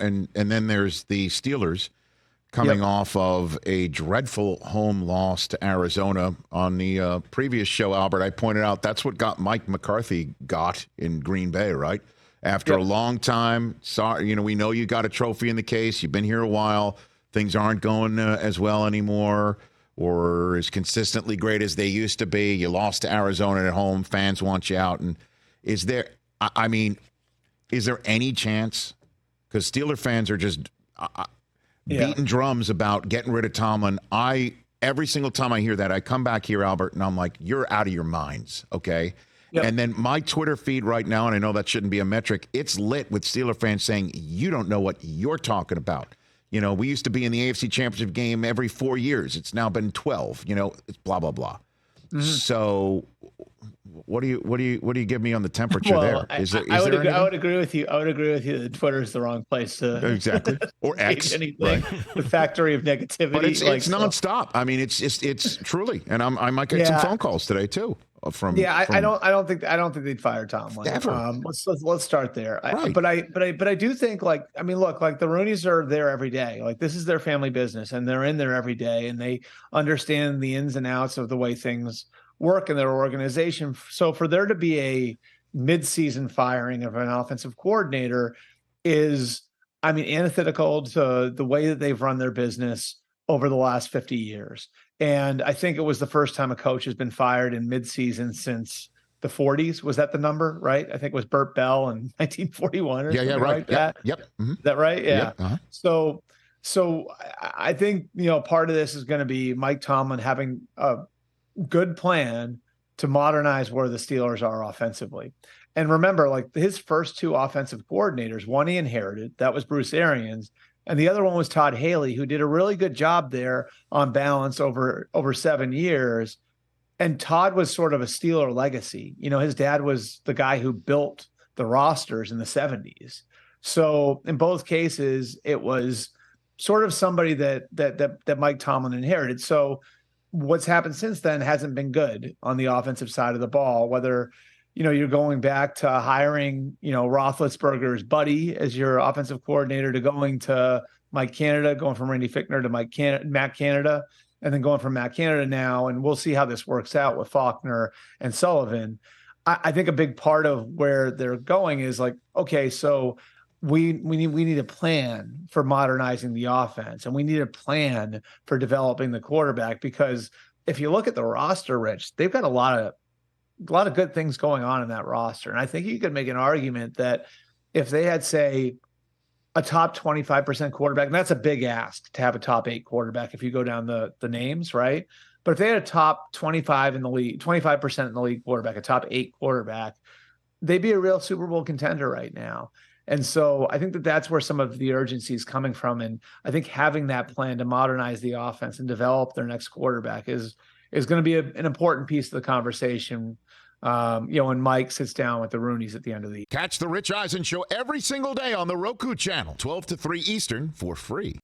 and then there's the Steelers coming off of a dreadful home loss to Arizona. On the previous show, Albert, I pointed out that's what got Mike McCarthy got in Green Bay, right? After a long time, we know you got a trophy in the case. You've been here a while. Things aren't going as well anymore or as consistently great as they used to be. You lost to Arizona at home. Fans want you out. And is there any chance? Because Steeler fans are just beating drums about getting rid of Tomlin. Every single time I hear that, I come back here, Albert, and I'm like, you're out of your minds, okay? Yep. And then my Twitter feed right now, and I know that shouldn't be a metric, it's lit with Steeler fans saying, you don't know what you're talking about. We used to be in the AFC Championship game every 4 years. It's now been 12. It's blah, blah, blah. Mm-hmm. So what do you give me on the temperature there? I would agree with you. I would agree with you that Twitter is the wrong place to exactly or X anything. Right. The factory of negativity. But it's nonstop. I mean, it's truly, and I might get some phone calls today too. I don't think they'd fire Tomlin. Ever. Let's start there. Right. But I do think look, the Rooneys are there every day. Like, this is their family business, and they're in there every day, and they understand the ins and outs of the way things work in their organization. So for there to be a mid-season firing of an offensive coordinator is, antithetical to the way that they've run their business over the last 50 years. And I think it was the first time a coach has been fired in midseason since the 40s. Was that the number, right? I think it was Burt Bell in 1941 or something right. like that. Yep. Mm-hmm. Is that right? Yeah. Yep. Uh-huh. So I think, part of this is going to be Mike Tomlin having a good plan to modernize where the Steelers are offensively. And remember, his first two offensive coordinators, one he inherited, that was Bruce Arians, and the other one was Todd Haley, who did a really good job there on balance over 7 years. And Todd was sort of a Steeler legacy. His dad was the guy who built the rosters in the 70s. So in both cases, it was sort of somebody that Mike Tomlin inherited. So what's happened since then hasn't been good on the offensive side of the ball, whether you're going back to hiring, Roethlisberger's buddy as your offensive coordinator, to going to Mike Canada, going from Randy Fichtner to Matt Canada, and then going from Matt Canada now. And we'll see how this works out with Faulkner and Sullivan. I think a big part of where they're going is okay, so we need a plan for modernizing the offense, and we need a plan for developing the quarterback, because if you look at the roster, Rich, they've got a lot of good things going on in that roster. And I think you could make an argument that if they had, say, a top 25% quarterback, and that's a big ask to have a top 8 quarterback if you go down the names, right? But if they had a top 25% in the league quarterback, a top 8 quarterback, they'd be a real Super Bowl contender right now. And so I think that's where some of the urgency is coming from. And I think having that plan to modernize the offense and develop their next quarterback is going to be an important piece of the conversation, when Mike sits down with the Rooneys at the end of the year. Catch the Rich Eisen Show every single day on the Roku channel, 12 to 3 Eastern, for free.